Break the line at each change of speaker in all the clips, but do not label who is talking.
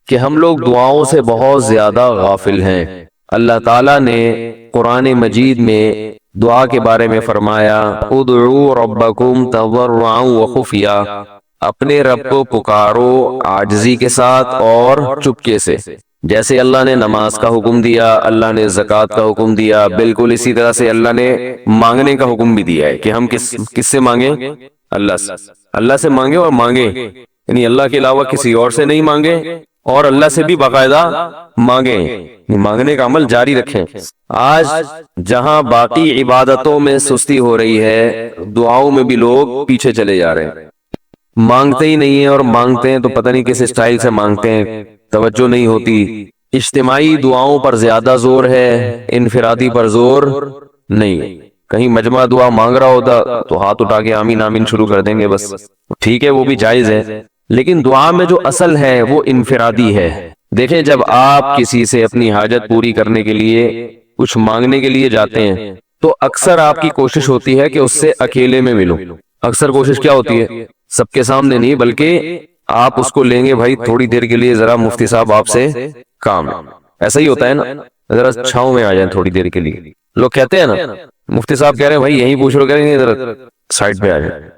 کہ ہم لوگ دعاؤں سے بہت زیادہ غافل ہیں۔ اللہ تعالیٰ نے قرآن مجید میں دعا کے بارے میں فرمایا ادعوا ربکم تضرعا وخفیا، اپنے رب کو پکارو عاجزی کے ساتھ اور چپکے سے۔ جیسے اللہ نے نماز کا حکم دیا، اللہ نے زکوٰۃ کا حکم دیا، بالکل اسی طرح سے اللہ نے مانگنے کا حکم بھی دیا ہے کہ ہم کس سے مانگیں؟ اللہ سے مانگیں، اور مانگیں یعنی اللہ کے علاوہ کسی اور سے نہیں مانگیں، اور اللہ سے بھی باقاعدہ مانگیں، مانگنے کا عمل جاری رکھیں۔ آج جہاں باقی عبادتوں میں سستی ہو رہی ہے، دعاؤں میں بھی لوگ پیچھے چلے جا رہے ہیں، مانگتے ہی نہیں ہیں، اور مانگتے ہیں تو پتہ نہیں کس اسٹائل سے مانگتے ہیں، توجہ نہیں ہوتی۔ اجتماعی دعاؤں پر زیادہ زور ہے، انفرادی پر زور نہیں۔ کہیں مجمع دعا مانگ رہا ہوتا تو ہاتھ اٹھا کے آمین آمین شروع کر دیں گے، بس ٹھیک ہے وہ بھی جائز ہے، لیکن دعا میں جو اصل ہے وہ انفرادی ہے۔ دیکھیں جب آپ کسی سے اپنی حاجت پوری کرنے کے لیے کچھ مانگنے کے لیے جاتے ہیں تو اکثر آپ کی کوشش ہوتی ہے کہ اس سے اکیلے میں ملو۔ اکثر کوشش کیا ہوتی ہے؟ سب کے سامنے نہیں، بلکہ آپ اس کو لیں گے بھائی تھوڑی دیر کے لیے ذرا مفتی صاحب آپ سے کام ہے، ایسا ہی ہوتا ہے نا، ذرا چھاؤں میں آ جائیں تھوڑی دیر کے لیے، لوگ کہتے ہیں نا مفتی صاحب کہہ رہے ہیں بھائی یہیں پوچھ رہے، کہہ رہے ہیں ذرا سائڈ پہ آ جائیں،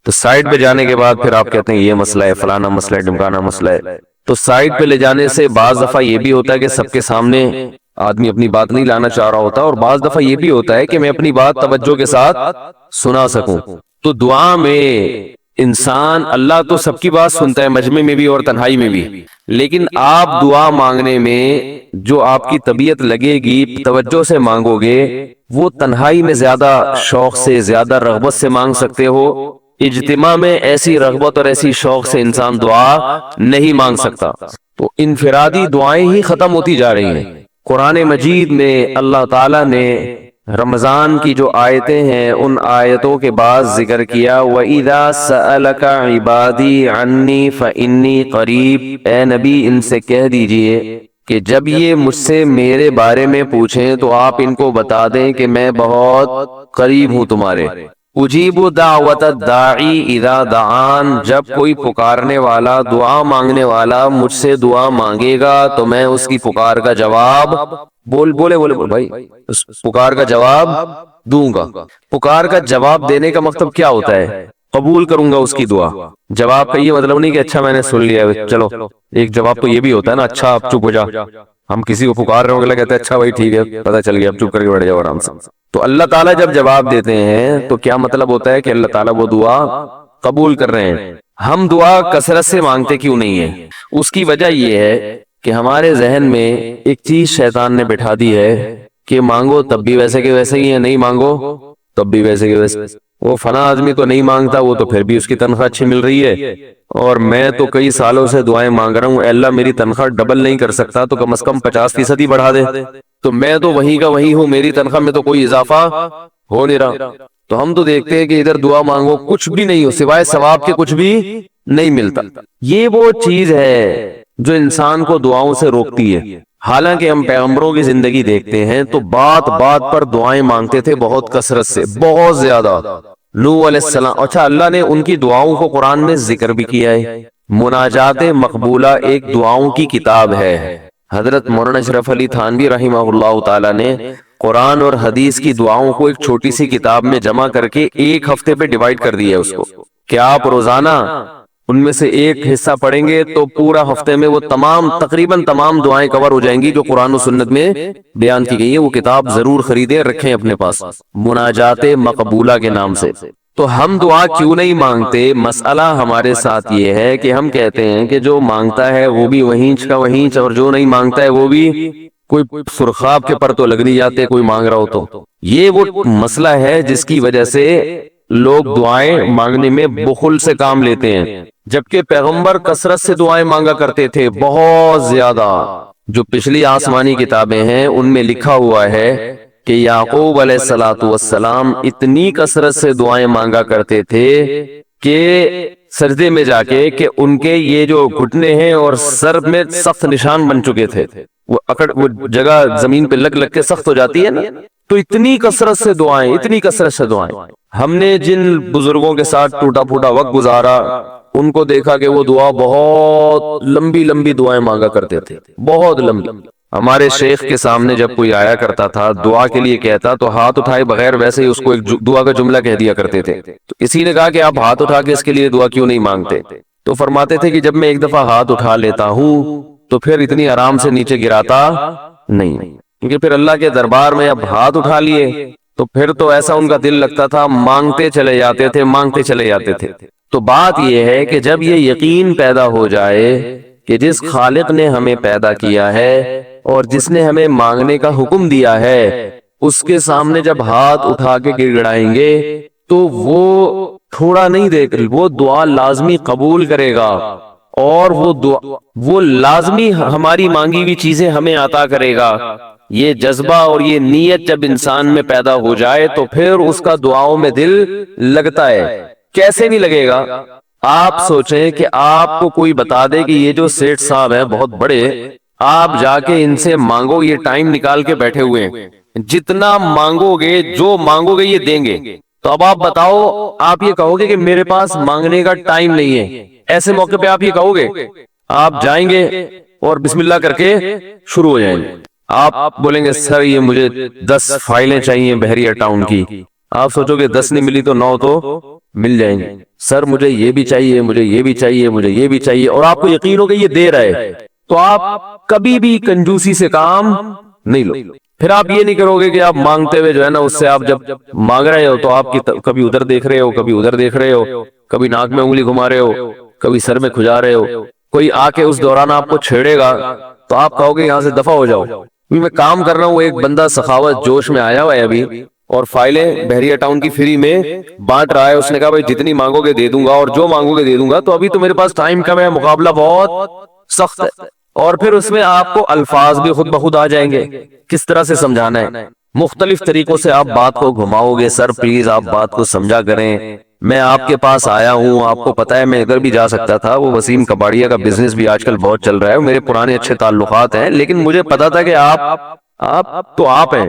تو سائڈ پہ جانے کے بعد پھر آپ کہتے ہیں یہ مسئلہ ہے، فلانا مسئلہ ہے، ڈمکانا مسئلہ ہے۔ تو سائڈ پہ لے جانے سے بعض دفعہ یہ بھی ہوتا ہے کہ سب کے سامنے آدمی اپنی بات نہیں لانا چاہ رہا ہوتا، اور بعض دفعہ یہ بھی ہوتا ہے کہ میں اپنی بات توجہ کے ساتھ سنا سکوں۔ تو دعا میں انسان، اللہ تو سب کی بات سنتا ہے، مجمع میں بھی اور تنہائی میں بھی، لیکن آپ دعا مانگنے میں جو آپ کی طبیعت لگے گی، توجہ سے مانگو گے، وہ تنہائی میں زیادہ شوق سے، زیادہ رغبت سے مانگ سکتے ہو۔ اجتماع میں ایسی رغبت اور ایسی شوق سے انسان دعا نہیں مانگ سکتا۔ تو انفرادی دعائیں ہی ختم ہوتی جا رہی ہیں۔ قرآن مجید میں اللہ تعالیٰ نے رمضان کی جو آیتیں ہیں ان آیتوں کے بعد ذکر کیا وَإِذَا سَأَلَكَ عِبَادِي عَنِّي فَإِنِّي قَرِيب، اے نبی ان سے کہہ دیجئے کہ جب یہ مجھ سے میرے بارے میں پوچھیں تو آپ ان کو بتا دیں کہ میں بہت قریب ہوں تمہارے۔ اجیب دعوت الداعی اذا دعان، جب کوئی پکارنے والا، دعا مانگنے والا مجھ سے دعا مانگے گا تو میں اس کی پکار کا جواب بولے بھائی اس پکار کا جواب دوں گا۔ پکار کا جواب دینے کا مطلب کیا ہوتا ہے؟ قبول کروں گا اس کی دعا۔ جواب کا یہ مطلب نہیں کہ اچھا میں نے سن لیا ہے، چلو ایک جواب تو یہ بھی ہوتا ہے نا، اچھا آپ چپ ہو جا، ہم کسی کو پکار رہے ہوں گے کہتے ہیں اچھا بھائی ٹھیک ہے پتہ چل گیا، اب چپ کر کے بیٹھ جاؤ آرام سے۔ تو اللہ تعالیٰ جب جواب دیتے ہیں تو کیا مطلب ہوتا ہے کہ اللہ تعالیٰ وہ دعا قبول کر رہے ہیں۔ ہم دعا کثرت سے مانگتے کیوں نہیں ہیں؟ اس کی وجہ یہ ہے کہ ہمارے ذہن میں ایک چیز شیطان نے بٹھا دی ہے کہ مانگو تب بھی ویسے کے ویسے ہی ہے، نہیں مانگو تب بھی ویسے کے ویسے۔ وہ فلاں آدمی تو نہیں مانگتا، وہ تو پھر بھی اس کی تنخواہ اچھی مل رہی ہے، اور میں تو کئی سالوں سے دعائیں مانگ رہا ہوں، اے اللہ میری تنخواہ ڈبل نہیں کر سکتا تو کم از کم 50% ہی بڑھا دے، تو میں تو وہیں کا وہیں ہوں، میری تنخواہ میں تو کوئی اضافہ ہو نہیں رہا۔ تو ہم تو دیکھتے ہیں کہ ادھر دعا مانگو کچھ بھی نہیں ہو، سوائے ثواب کے کچھ بھی نہیں ملتا۔ یہ وہ چیز ہے جو انسان کو دعاؤں سے روکتی ہے۔ حالانکہ ہم پیغمبروں کی زندگی دیکھتے ہیں تو بات بات پر دعائیں مانگتے تھے، بہت کثرت سے، بہت زیادہ۔ نوح علیہ السلام، اچھا اللہ نے ان کی دعاؤں کو قرآن میں ذکر بھی کیا ہے۔ مناجات مقبولہ ایک دعاؤں کی کتاب ہے۔ حضرت مولانا اشرف علی تھانوی رحمہ اللہ تعالی نے قرآن اور حدیث کی دعاؤں کو ایک چھوٹی سی کتاب میں جمع کر کے ایک ہفتے پہ ڈیوائیڈ کر دیا ہے اس کو، کہ آپ روزانہ ان میں سے ایک حصہ پڑھیں گے تو پورا ہفتے میں وہ تقریباً تمام دعائیں کور ہو جائیں گی جو قرآن و سنت میں بیان کی گئی ہیں۔ وہ کتاب ضرور خریدیں، رکھیں اپنے پاس، مناجات مقبولہ کے نام سے۔ تو ہم دعا کیوں نہیں مانگتے؟ مسئلہ ہمارے ساتھ یہ ہے کہ ہم کہتے ہیں کہ جو مانگتا ہے وہ بھی وہیں کا وہیں، اور جو نہیں مانگتا ہے وہ بھی کوئی سرخاب کے پر تو لگ نہیں جاتے کوئی مانگ رہا ہو تو۔ یہ وہ مسئلہ ہے جس کی وجہ سے لوگ دعائیں مانگنے میں بخل سے کام لیتے ہیں، جبکہ پیغمبر کثرت سے دعائیں مانگا کرتے تھے، بہت زیادہ۔ جو پچھلی آسمانی کتابیں ہیں ان میں لکھا ہوا ہے کہ یعقوب علیہ السلام اتنی کثرت سے دعائیں مانگا کرتے تھے کہ سجدے میں جا کے کہ ان کے یہ جو گھٹنے ہیں اور سر میں سخت نشان بن چکے تھے، وہ جگہ زمین پہ لگ کے سخت ہو جاتی ہے نا، تو اتنی کثرت سے دعائیں، اتنی کثرت سے دعائیں۔ ہم نے جن بزرگوں کے ساتھ ٹوٹا پھوٹا وقت گزارا ان کو دیکھا کہ وہ دعا بہت لمبی لمبی دعائیں مانگا کرتے تھے، بہت لمبی۔ ہمارے شیخ کے سامنے جب کوئی آیا کرتا تھا دعا کے لیے کہتا تو ہاتھ اٹھائے بغیر ویسے ہی اس کو ایک دعا کا جملہ کہہ دیا کرتے تھے۔ تو اسی نے کہا کہ آپ ہاتھ اٹھا کے اس کے لیے دعا کیوں نہیں مانگتے؟ تو فرماتے تھے کہ جب میں ایک دفعہ ہاتھ اٹھا لیتا ہوں تو پھر اتنی آرام سے نیچے گراتا نہیں، کیونکہ پھر اللہ کے دربار میں اب ہاتھ اٹھا لیے تو پھر تو ایسا ان کا دل لگتا تھا، مانگتے چلے جاتے تھے، مانگتے چلے جاتے تھے۔ تو بات یہ ہے کہ جب یہ یقین پیدا ہو جائے کہ جس خالق نے ہمیں پیدا کیا ہے اور جس نے ہمیں مانگنے کا حکم دیا ہے، اس کے سامنے جب ہاتھ اٹھا کے گڑ گڑائیں گے تو وہ تھوڑا نہیں دیکھ، وہ دعا لازمی قبول کرے گا، اور وہ لازمی ہماری مانگی ہوئی چیزیں ہمیں عطا کرے گا۔ یہ جذبہ اور یہ نیت جب انسان میں پیدا ہو جائے تو پھر اس کا دعاؤں میں دل لگتا ہے۔ کیسے نہیں لگے گا؟ آپ سوچیں کہ آپ کو کوئی بتا دے کہ یہ جو سیٹھ صاحب ہیں بہت بڑے، آپ جا کے ان سے مانگو، یہ ٹائم نکال کے بیٹھے ہوئے ہیں، جتنا مانگو گے، جو مانگو گے یہ دیں گے، تو اب آپ بتاؤ، آپ یہ کہو گے کہ میرے پاس مانگنے کا ٹائم نہیں ہے؟ ایسے موقع پہ آپ یہ کہو گے؟ آپ جائیں گے اور بسم اللہ کر کے شروع ہو جائیں گے۔ آپ بولیں گے سر یہ مجھے 10 فائلیں چاہیے بحریہ ٹاؤن کی، آپ سوچو گے 10 نہیں ملی تو 9 تو مل جائیں گے۔ سر مجھے یہ بھی چاہیے، مجھے یہ بھی چاہیے، مجھے یہ بھی چاہیے، اور آپ کو یقین ہو کہ یہ دے رہا ہے، تو آپ کبھی بھی کنجوسی سے کام نہیں لو۔ پھر آپ یہ نہیں کرو گے کہ آپ مانگتے ہوئے جو ہے نا، اس سے آپ جب مانگ رہے ہو تو آپ کی کبھی ادھر دیکھ رہے ہو، کبھی ادھر دیکھ رہے ہو، کبھی ناک میں انگلی گھما رہے ہو، کبھی سر میں کھجا رہے ہو، کوئی آ کے اس دوران آپ کو چھیڑے گا تو آپ کہو گے یہاں سے دفع ہو جاؤ۔ میں کام کر رہا ہوں، ایک بندہ سخاوت جوش میں آیا ہوا ہے ابھی، اور فائلیں بحریہ ٹاؤن کی فری میں بانٹ رہا ہے۔ اس نے کہا بھائی جتنی مانگو گے دے دوں گا، اور جو مانگو گے دے دوں گا، تو ابھی تو میرے پاس ٹائم کم ہے، مقابلہ بہت سخت ہے۔ اور پھر اس میں آپ کو الفاظ بھی خود بخود آ جائیں گے، کس طرح سے سمجھانا ہے، مختلف طریقوں سے آپ بات کو گھماؤ گے۔ سر پلیز آپ بات کو سمجھا کریں، میں آپ کے پاس آیا ہوں، آپ کو پتا ہے میں ادھر بھی جا سکتا تھا، وہ وسیم کباڑیا کا بزنس بھی آج کل بہت چل رہا ہے، میرے پرانے اچھے تعلقات ہیں، لیکن مجھے پتا تھا کہ آپ تو آپ ہیں،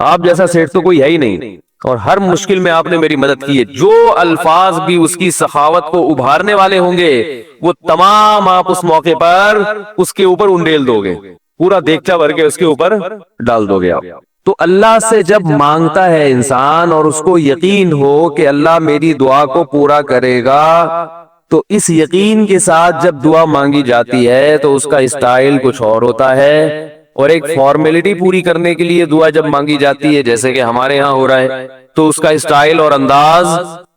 آپ جیسا سیٹ تو کوئی ہے ہی نہیں، اور ہر مشکل میں آپ نے میری مدد کی ہے۔ جو الفاظ بھی اس کی سخاوت کو ابھارنے والے ہوں گے وہ تمام آپ اس موقع پر اس کے اوپر انڈیل دو گے، پورا دیگچا بھر کے اس کے اوپر ڈال دو گے آپ۔ تو اللہ سے جب مانگتا ہے انسان اور اس کو یقین ہو کہ اللہ میری دعا کو پورا کرے گا، تو اس یقین کے ساتھ جب دعا مانگی جاتی ہے تو اس کا اسٹائل کچھ اور ہوتا ہے، اور ایک فارمیلٹی پوری کرنے کے لیے دعا جب مانگی جاتی ہے جیسے کہ ہمارے ہاں ہو رہا ہے تو اس کا اسٹائل اور انداز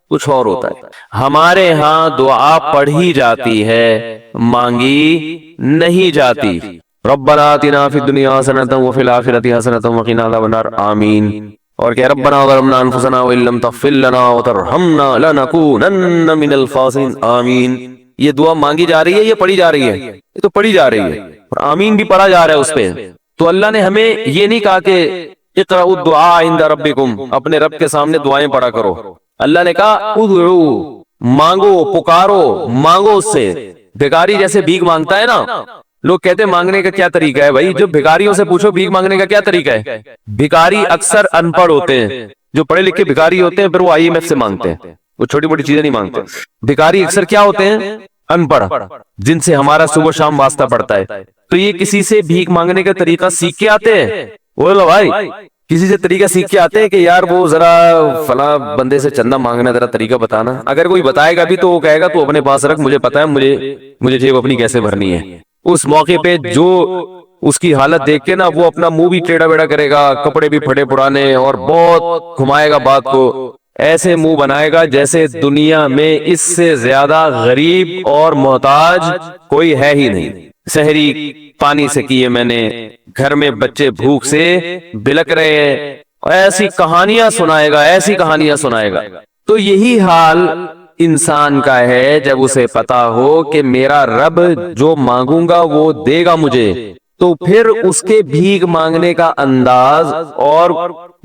کچھ اور ہوتا ہے۔ ہمارے ہاں دعا پڑھی جاتی ہے، مانگی نہیں جاتی۔ ربنا آتنا فی الدنیا حسنۃ وفی الآخرۃ حسنۃ وقنا عذاب النار، آمین۔ اور کہ ربنا ظلمنا انفسنا وان لم تغفر لنا وترحمنا لنکونن من الخاسرین، آمین۔ یہ دعا مانگی جا رہی ہے، یہ پڑھی جا رہی ہے، یہ تو پڑھی جا رہی ہے، اور آمین بھی پڑھا جا رہا ہے اس پہ۔ تو اللہ نے ہمیں یہ نہیں کہا کہ اقرأوا الدعاء عند ربکم، اپنے رب کے سامنے دعائیں پڑھا کرو۔ اللہ نے کہا ادعو، مانگو، پکارو، مانگو اس سے۔ بھکاری جیسے بھیک مانگتا ہے نا، لوگ کہتے ہیں مانگنے کا کیا طریقہ ہے؟ بھائی جو بھکاریوں سے پوچھو بھیک مانگنے کا کیا طریقہ ہے۔ بھکاری اکثر ان پڑھ ہوتے ہیں، جو پڑھے لکھے بھکاری ہوتے ہیں پھر وہ IMF سے مانگتے ہیں، وہ چھوٹی موٹی چیزیں نہیں مانگتے۔ بھکاری اکثر کیا ہوتے ہیں؟ ان پڑھ، جن سے ہمارا صبح شام واسطہ پڑتا ہے۔ تو یہ کسی سے بھیک مانگنے کا طریقہ سیکھ کے آتے ہیں؟ بولو بھائی، کسی سے طریقہ سیکھ کے آتے ہیں کہ یار وہ ذرا فلاں بندے سے چندہ مانگنا، ذرا طریقہ بتانا؟ اگر کوئی بتائے گا بھی تو وہ کہے گا تو اپنے پاس رکھ، مجھے پتا ہے مجھے جیب اپنی کیسے بھرنی ہے۔ اس موقع پہ جو اس کی حالت دیکھ کے نا وہ اپنا منہ بھی ٹیڑھا بیڑا کرے گا، کپڑے بھی پھٹے پرانے، اور بہت گھمائے گا بات کو، ایسے منہ بنائے گا جیسے دنیا میں اس سے زیادہ غریب اور محتاج کوئی ہے ہی نہیں۔ سحری پانی سے کیے میں نے، گھر میں بچے بھوک سے بلک رہے ہیں، ایسی کہانیاں سنائے گا، ایسی کہانیاں سنائے گا۔ تو یہی حال انسان کا ہے جب اسے پتا ہو کہ میرا رب جو مانگوں گا وہ دے گا مجھے، تو پھر اس کے بھیک مانگنے کا انداز اور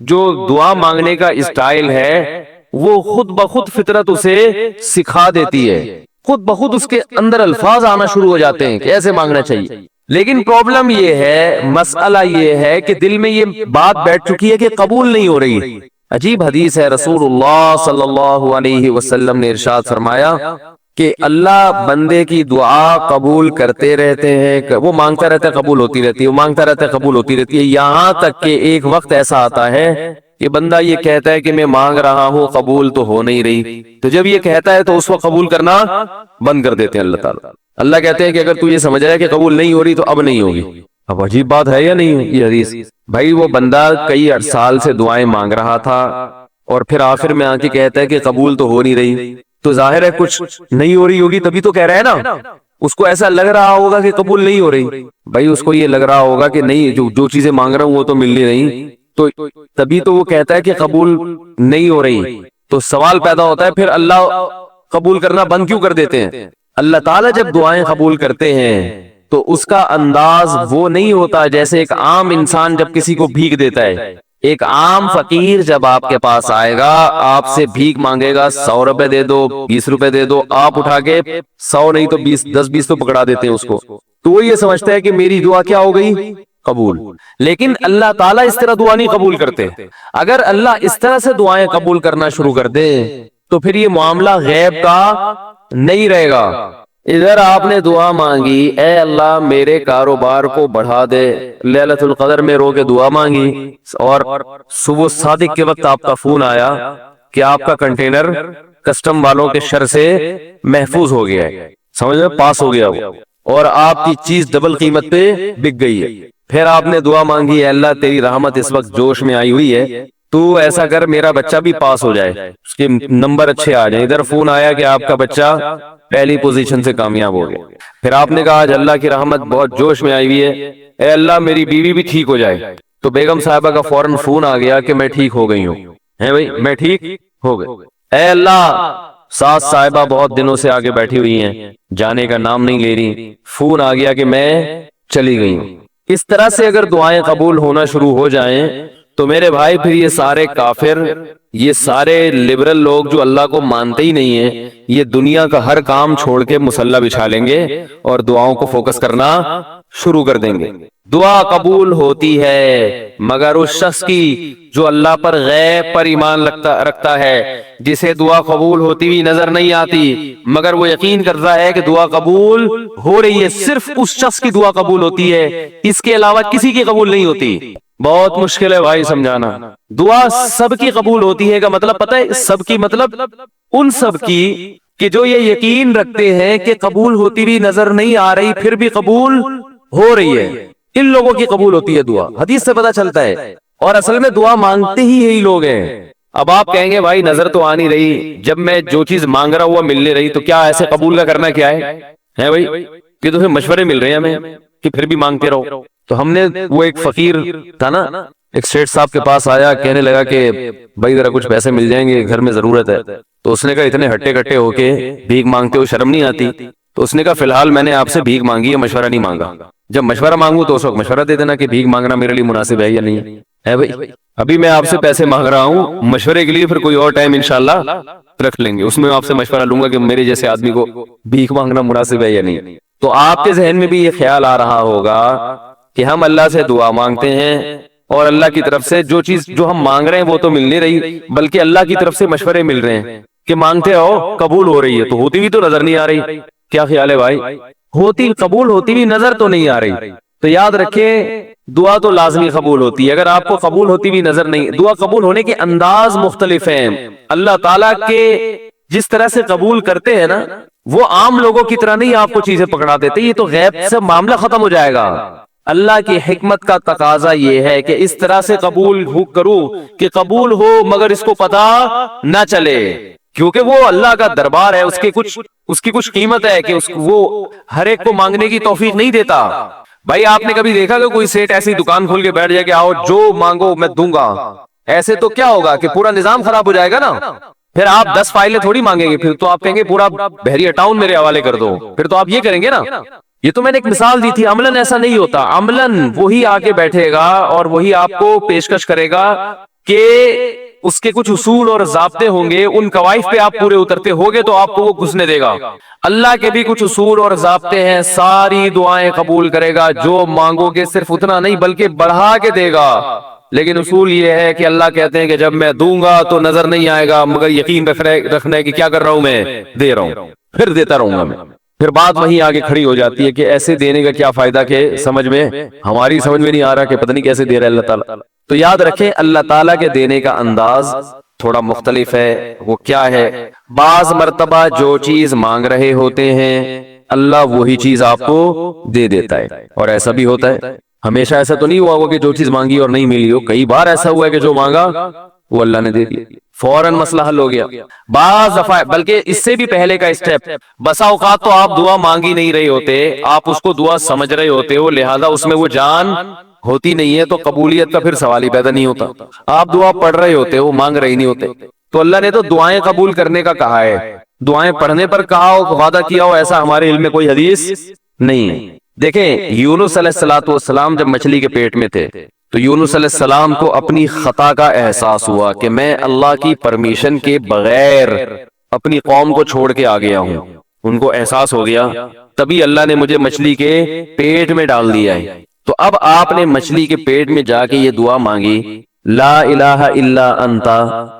جو دعا مانگنے کا اسٹائل ہے وہ خود بخود فطرت اسے سکھا دیتی ہے، خود بخود اس کے اندر الفاظ آنا شروع ہو جاتے ہیں کہ ایسے مانگنا چاہیے۔ لیکن پرابلم یہ ہے، مسئلہ یہ ہے کہ دل میں یہ بات بیٹھ چکی ہے کہ قبول نہیں ہو رہی۔ عجیب حدیث ہے، رسول اللہ صلی اللہ علیہ وسلم نے ارشاد فرمایا کہ اللہ بندے کی دعا قبول کرتے رہتے ہیں، وہ مانگتا رہتا ہے قبول ہوتی رہتی ہے، وہ مانگتا رہتا ہے قبول ہوتی رہتی ہے، یہاں تک کہ ایک وقت ایسا آتا ہے کہ بندہ یہ کہتا ہے کہ میں مانگ رہا ہوں قبول تو ہو نہیں رہی، تو جب یہ کہتا ہے تو اس وقت قبول کرنا بند کر دیتے ہیں اللہ تعالیٰ۔ اللہ کہتے ہیں کہ اگر تو یہ سمجھ رہا ہے کہ قبول نہیں ہو رہی تو اب نہیں ہوگی۔ اب عجیب بات ہے یا نہیں یہ حدیث؟ بھائی وہ بندہ کئی سال سے دعائیں مانگ رہا تھا اور پھر آخر میں آ کے کہتا ہے کہ قبول تو ہو نہیں رہی، تو ظاہر ہے کچھ نہیں ہو رہی ہوگی، تبھی تو کہہ رہا ہے نا۔ اس کو ایسا لگ رہا ہوگا کہ قبول نہیں ہو رہی، بھائی اس کو یہ لگ رہا ہوگا کہ نہیں، جو چیزیں مانگ رہا ہوں وہ تو مل نہیں رہی، تو تبھی تو وہ کہتا ہے کہ قبول نہیں ہو رہی۔ تو سوال پیدا ہوتا ہے پھر اللہ قبول کرنا بند کیوں کر دیتے ہیں؟ اللہ تعالیٰ جب دعائیں قبول کرتے ہیں تو اس کا انداز وہ نہیں ہوتا جیسے ایک عام انسان جب کسی کو بھیک دیتا ہے۔ ایک عام فقیر جب آپ کے پاس آئے گا، آپ سے بھیک مانگے گا، 100 روپے دے دو، 20 روپے دے دو، آپ اٹھا کے 100 نہیں تو 10-20 تو پکڑا دیتے ہیں اس کو، تو وہ یہ سمجھتا ہے کہ میری دعا کیا ہو گئی؟ قبول۔ لیکن اللہ تعالیٰ اس طرح دعا نہیں قبول کرتے۔ اگر اللہ اس طرح سے دعائیں قبول کرنا شروع کر دے تو پھر یہ معاملہ غیب کا نہیں رہے گا۔ ادھر آپ نے دعا مانگی، اے اللہ میرے کاروبار کو بڑھا دے، لیلۃ القدر میں رو کے دعا مانگی، اور صبح صادق کے وقت آپ کا فون آیا کہ آپ کا کنٹینر کسٹم والوں کے شر سے محفوظ ہو گیا ہے، سمجھ میں پاس ہو گیا وہ، اور آپ کی چیز ڈبل قیمت پہ بک گئی ہے۔ پھر آپ نے دعا مانگی، اے اللہ تیری رحمت اس وقت جوش میں آئی ہوئی ہے، تو ایسا کر میرا بچہ بھی پاس ہو جائے، اس کے نمبر اچھے آ جائیں۔ ادھر فون آیا کہ آپ کا بچہ پہلی پوزیشن سے کامیاب ہو گیا۔ پھر آپ نے کہا آج اللہ کی رحمت بہت جوش میں آئی ہوئی ہے، اے اللہ میری بیوی بھی ٹھیک ہو جائے، تو بیگم صاحبہ کا فوراً فون آ گیا کہ میں ٹھیک ہو گئی ہوں، ہے بھائی میں ٹھیک ہو گئی۔ اے اللہ ساس صاحبہ بہت دنوں سے آگے بیٹھی ہوئی ہیں، جانے کا نام نہیں لے رہی، فون آ گیا کہ میں چلی گئی ہوں۔ اس طرح سے اگر دعائیں قبول ہونا شروع ہو جائیں تو میرے بھائی پھر یہ سارے کافر، یہ سارے لبرل لوگ جو اللہ کو مانتے ہی نہیں ہیں، یہ دنیا کا ہر کام چھوڑ کے مصلی بچھا لیں گے اور دعاؤں کو فوکس کرنا شروع کر دیں گے۔ دعا قبول ہوتی ہے مگر اس شخص کی جو اللہ پر غیب پر ایمان رکھتا ہے، جسے دعا قبول ہوتی ہوئی نظر نہیں آتی مگر وہ یقین کرتا ہے کہ دعا قبول ہو رہی ہے، صرف اس شخص کی دعا قبول ہوتی ہے، اس کے علاوہ کسی کی قبول نہیں ہوتی۔ بہت مشکل ہے بھائی سمجھانا۔ دعا سب کی قبول ہوتی ہے کا مطلب پتہ ہے؟ سب کی مطلب ان سب کی کہ جو یہ یقین رکھتے ہیں کہ قبول ہوتی بھی نظر نہیں آ رہی پھر بھی قبول ہو رہی ہے، ان لوگوں کی قبول ہوتی ہے دعا۔ حدیث سے پتہ چلتا ہے، اور اصل میں دعا مانگتے ہی یہی لوگ ہیں۔ اب آپ کہیں گے بھائی نظر تو آ نہیں رہی، جب میں جو چیز مانگ رہا ہوا مل نہیں رہی، تو کیا ایسے قبول کا کرنا کیا ہے بھائی؟ کہ تمہیں مشورے مل رہے ہیں ہمیں کہ پھر بھی مانگتے رہو۔ تو ہم نے وہ ایک فقیر تھا نا، ایک سیٹ صاحب کے پاس آیا، کہنے لگا کہ بھائی ذرا کچھ پیسے مل جائیں گے، گھر میں ضرورت ہے۔ تو اس نے کہا اتنے ہٹے کٹے ہو کے بھیک مانگتے ہو شرم نہیں آتی؟ تو اس نے کہا فی الحال میں نے آپ سے بھیک مانگی ہے، مشورہ نہیں مانگا، جب مشورہ مانگوں تو اس وقت مشورہ دے دینا کہ بھیک مانگنا میرے لیے مناسب ہے یا نہیں ہے بھائی۔ ابھی میں آپ سے پیسے مانگ رہا ہوں مشورے کے لیے، پھر کوئی اور ٹائم انشاءاللہ رکھ لیں گے، اس میں آپ سے مشورہ لوں گا کہ میرے جیسے آدمی کو بھیک مانگنا مناسب ہے یا نہیں۔ تو آپ کے ذہن میں بھی یہ خیال آ رہا ہوگا کہ ہم اللہ سے دعا مانگتے ہیں اور اللہ کی طرف سے جو چیز جو ہم مانگ رہے ہیں وہ تو مل نہیں رہی، بلکہ اللہ کی طرف سے مشورے مل رہے ہیں کہ مانگتے ہو قبول ہو رہی ہے، تو ہوتی بھی تو نظر نہیں آ رہی۔ کیا خیال ہے بھائی؟ قبول ہوتی بھی نظر تو نہیں آ رہی۔ تو یاد رکھیں دعا تو لازمی قبول ہوتی ہے۔ اگر آپ کو قبول ہوتی بھی نظر نہیں، دعا قبول ہونے کے انداز مختلف ہیں۔ اللہ تعالیٰ کے جس طرح سے قبول کرتے ہیں نا، وہ عام لوگوں کی طرح نہیں آپ کو چیزیں پکڑا دیتے، یہ تو غیب سے معاملہ ختم ہو جائے گا۔ اللہ کی حکمت کا تقاضا یہ ہے کہ اس طرح سے قبول کروں کہ قبول ہو مگر اس کو پتا نہ چلے، کیونکہ وہ اللہ کا دربار ہے، اس کی کچھ قیمت ہے کہ وہ ہر ایک کو مانگنے کی توفیق نہیں دیتا۔ بھائی آپ نے کبھی دیکھا کہ کوئی سیٹ ایسی دکان کھول کے بیٹھ جائے کہ آؤ جو مانگو میں دوں گا؟ ایسے تو کیا ہوگا کہ پورا نظام خراب ہو جائے گا نا۔ پھر آپ 10 فائلیں تھوڑی مانگیں گے، پھر تو آپ کہیں گے پورا بحریہ ٹاؤن میرے حوالے کر دو، پھر تو آپ یہ کریں گے نا۔ یہ تو میں نے ایک مثال دی تھی، عملاً ایسا نہیں ہوتا۔ عملاً وہی آگے بیٹھے گا اور وہی آپ کو پیشکش کرے گا کہ اس کے کچھ اصول اور ضابطے ہوں گے، ان قواعد پہ آپ پورے اترتے ہوگے تو آپ کو وہ گھسنے دے گا۔ اللہ کے بھی کچھ اصول اور ضابطے ہیں، ساری دعائیں قبول کرے گا، جو مانگو گے صرف اتنا نہیں بلکہ بڑھا کے دے گا۔ لیکن اصول یہ ہے کہ اللہ کہتے ہیں کہ جب میں دوں گا تو نظر نہیں آئے گا، مگر یقین رکھنا ہے کہ کیا کر رہا ہوں، میں دے رہا ہوں۔ پھر دیتا رہوں گا میں. پھر بات وہیں آگے کھڑی ہو جاتی ہے کہ ایسے دینے کا کیا فائدہ کہ ہماری سمجھ میں نہیں آ رہا کہ پتہ نہیں کیسے دے رہا ہے اللہ تعالیٰ. تو یاد رکھیں اللہ تعالیٰ کے دینے کا انداز تھوڑا مختلف ہے. وہ کیا ہے؟ بعض مرتبہ جو چیز مانگ رہے ہوتے ہیں اللہ وہی چیز آپ کو دے دیتا ہے. اور ایسا بھی ہوتا ہے، ہمیشہ ایسا تو نہیں ہوا ہوگا کہ جو چیز مانگی اور نہیں ملی ہو. کئی بار ایسا ہوا ہے کہ جو مانگا وہ اللہ نے دے دیا، فوراً مسئلہ حل ہو گیا. بعض دفعہ بلکہ اس سے بھی پہلے کا اسٹیپ، بسا اوقات تو آپ دعا مانگی نہیں رہے ہوتے، آپ اس کو دعا سمجھ رہے ہوتے ہو، لہذا اس میں وہ جان ہوتی نہیں ہے، تو قبولیت کا پھر سوال ہی پیدا نہیں ہوتا. آپ دعا پڑھ رہے ہوتے ہو، مانگ رہے نہیں ہوتے. تو اللہ نے تو دعائیں قبول کرنے کا کہا ہے، دعائیں پڑھنے پر کہا ہو، وعدہ کیا ہو، ایسا ہمارے علم میں کوئی حدیث نہیں ہے. دیکھیں یونس علیہ السلام جب مچھلی کے پیٹ میں تھے تو یونس علیہ السلام کو اپنی خطا کا احساس ہوا کہ میں اللہ کی پرمیشن کے بغیر اپنی قوم کو چھوڑ کے آ گیا ہوں. ان کو احساس ہو گیا، تبھی اللہ نے مجھے مچھلی کے پیٹ میں ڈال دیا ہے. تو اب آپ نے مچھلی کے پیٹ میں جا کے یہ دعا مانگی، لا الہ الا انت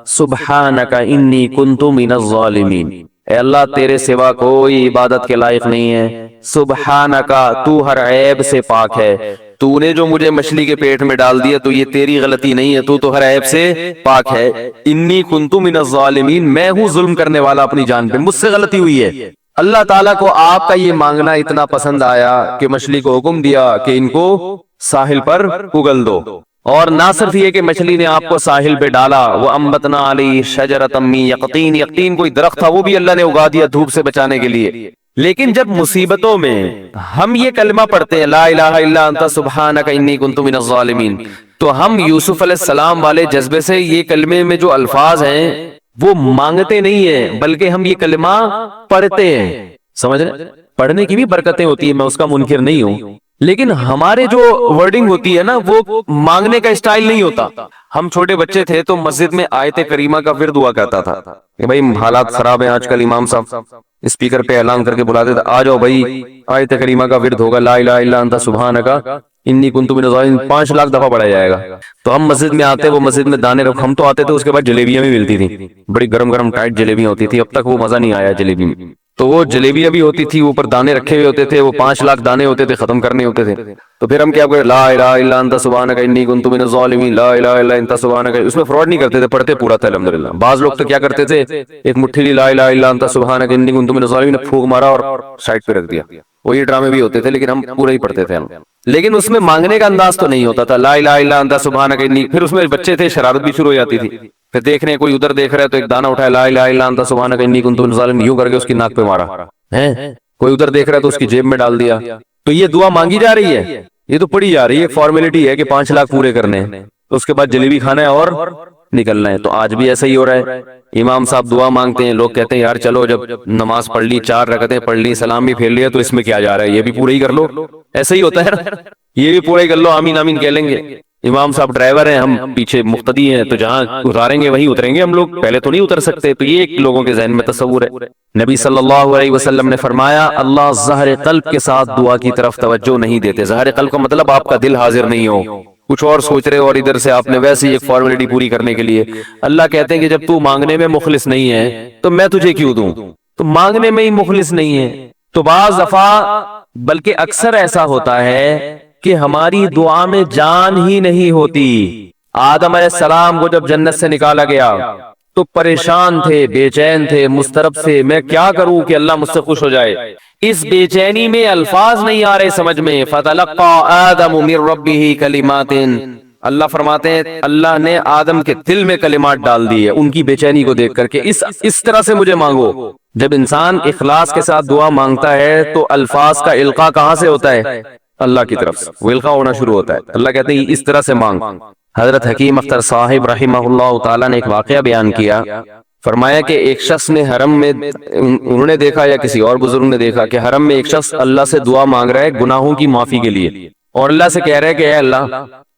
سبحانک انی کنت من الظالمین. اے اللہ تیرے سوا کوئی عبادت کے لائق نہیں ہے، سبحانکا تو ہر عیب سے پاک ہے. تو نے جو مجھے مچھلی کے پیٹ میں ڈال دیا تو یہ تیری غلطی نہیں ہے، تو ہر عیب سے پاک ہے. انی کنت من الظالمین، میں ہوں ظلم کرنے والا اپنی جان پہ، مجھ سے غلطی ہوئی ہے. اللہ تعالیٰ کو آپ کا یہ مانگنا اتنا پسند آیا کہ مچھلی کو حکم دیا کہ ان کو ساحل پر اگل دو. اور نہ صرف یہ کہ مچھلی نے آپ کو ساحل پہ ڈالا، وہ انبتنا علیہ شجرۃ من یقطین، یقطین کوئی درخت تھا وہ بھی اللہ نے اگا دیا دھوپ سے بچانے کے لیے. لیکن جب مصیبتوں میں ہم یہ کلمہ پڑھتے ہیں لا الہ الا انت سبحانک انی کنت من الظالمین، تو ہم یوسف علیہ السلام والے جذبے سے یہ کلمے میں جو الفاظ ہیں وہ مانگتے نہیں ہیں، بلکہ ہم یہ کلمہ پڑھتے ہیں. سمجھ رہے؟ پڑھنے کی بھی برکتیں ہوتی ہیں، میں اس کا منکر نہیں ہوں، لیکن ہمارے جو ورڈنگ ہوتی ہے نا وہ مانگنے کا اسٹائل نہیں ہوتا. ہم چھوٹے بچے تھے تو مسجد میں آیت کریمہ کا ورد ہوا کرتا تھا کہ بھائی حالات خراب ہیں آج کل، امام صاحب اسپیکر پہ اعلان کر کے بلاتے تھے آ جاؤ بھائی آیت کریمہ کا ورد ہوگا، لا الہ الا انت سبحانک انی کنت من الظالمین، 5 لاکھ دفعہ پڑھا جائے گا. تو ہم مسجد میں آتے، وہ مسجد میں دانے رکھ، ہم تو آتے تھے، اس کے بعد جلیبیاں بھی ملتی تھیں، بڑی گرم گرم ٹائٹ جلیبیاں ہوتی تھی. اب تک وہ مزہ نہیں آیا جلیبی میں. تو وہ جلیبیاں بھی ہوتی تھی، اوپر دانے رکھے ہوئے ہوتے تھے، وہ 5 لاکھ دانے ہوتے تھے، ختم کرنے ہوتے تھے. تو پھر ہم کیا کرتے، لا الہ الا انت سبحانک انی کنت من الظالمین، لا الہ الا انت سبحانک. اس میں فراڈ نہیں کرتے تھے، پڑھتے پورا تھا الحمدللہ. بعض لوگ تو کیا کرتے تھے، ایک مٹھی لی لا الہ الا انت سبحانک انی کنت من الظالمین، پھونک مارا اور سائڈ پہ رکھ دیا. وہ یہ ڈرامے بھی ہوتے تھے لیکن ہم پورا ہی پڑھتے تھے. لیکن اس میں مانگنے کا انداز تو نہیں ہوتا تھا، لا الہ الا انت سبحانک انی. پھر اس میں بچے تھے، شرارت بھی شروع ہو جاتی تھی. پھر دیکھ رہے ہیں کوئی ادھر دیکھ رہا ہے تو ایک دانہ اٹھایا، لا الہ الا انت سبحانک انی کنت من الظالمین، یوں کر کے اس کی ناک پہ مارا ہے. کوئی ادھر دیکھ رہا ہے تو اس کی جیب میں ڈال دیا. تو یہ دعا مانگی جا رہی ہے، یہ تو پڑھی جا رہی ہے. فارمیلٹی ہے کہ 5 لاکھ پورے کرنے ہیں، اس کے بعد جلیبی کھانا ہے اور نکلنا ہے. تو آج بھی ایسا ہی ہو رہا ہے. امام صاحب دعا مانگتے ہیں، لوگ کہتے ہیں یار چلو جب نماز پڑھ لی، 4 رکعتیں پڑھ لی، سلام بھی پھیر لیا، تو اس میں کیا جا رہا ہے، یہ بھی پورا ہی کر لو. ایسا ہی ہوتا ہے نا، یہ بھی پورا ہی کر لو، آمین آمین کہہ لیں گے. امام صاحب ڈرائیور ہیں، ہم پیچھے مقتدی ہیں، تو جہاں اتاریں گے وہیں اتریں گے ہم لوگ، پہلے تو نہیں اتر سکتے. تو یہ ایک لوگوں کے ذہن میں تصور ہے. نبی صلی اللہ علیہ وسلم نے فرمایا اللہ ظاہر قلب کے ساتھ دعا کی طرف توجہ نہیں دیتے. ظاہر قلب کا مطلب آپ کا دل حاضر نہیں ہو، کچھ اور سوچ رہے ہو، اور ادھر سے آپ نے ویسے ہی ایک فارمیلٹی پوری کرنے کے لیے. اللہ کہتے ہیں کہ جب تو مانگنے میں مخلص نہیں ہے تو میں تجھے کیوں دوں. تو مانگنے میں ہی مخلص نہیں ہے. تو بعض دفعہ بلکہ اکثر ایسا ہوتا ہے کہ ہماری دعا میں جان ہی نہیں ہوتی. آدم علیہ السلام کو جب جنت سے نکالا گیا تو پریشان تھے، بے چین تھے، مضطرب سے میں کیا کروں کہ اللہ مجھ سے خوش ہو جائے. اس بے چینی میں الفاظ نہیں آ رہے سمجھ میں. فَتَلَقَّى آدَمُ مِن رَبِّهِ كَلِمَاتٍ، اللہ فرماتے ہیں اللہ نے آدم کے دل میں کلمات ڈال دیے ان کی بے چینی کو دیکھ کر کے اس طرح سے مجھے مانگو. جب انسان اخلاص کے ساتھ دعا مانگتا ہے تو الفاظ کا القاء کہاں سے ہوتا ہے؟ اللہ کی طرف سے وہ القاء ہونا شروع ہوتا ہے. اللہ کہتے ہیں اس طرح سے مانگ. حضرت حکیم اختر صاحب رحمہ اللہ تعالیٰ نے ایک واقعہ بیان کیا. فرمایا کہ ایک شخص نے حرم میں، انہوں نے دیکھا یا کسی اور بزرگ نے دیکھا کہ حرم میں ایک شخص اللہ سے دعا مانگ رہا ہے گناہوں کی معافی کے لیے، اور اللہ سے کہہ رہا ہے کہ اے اللہ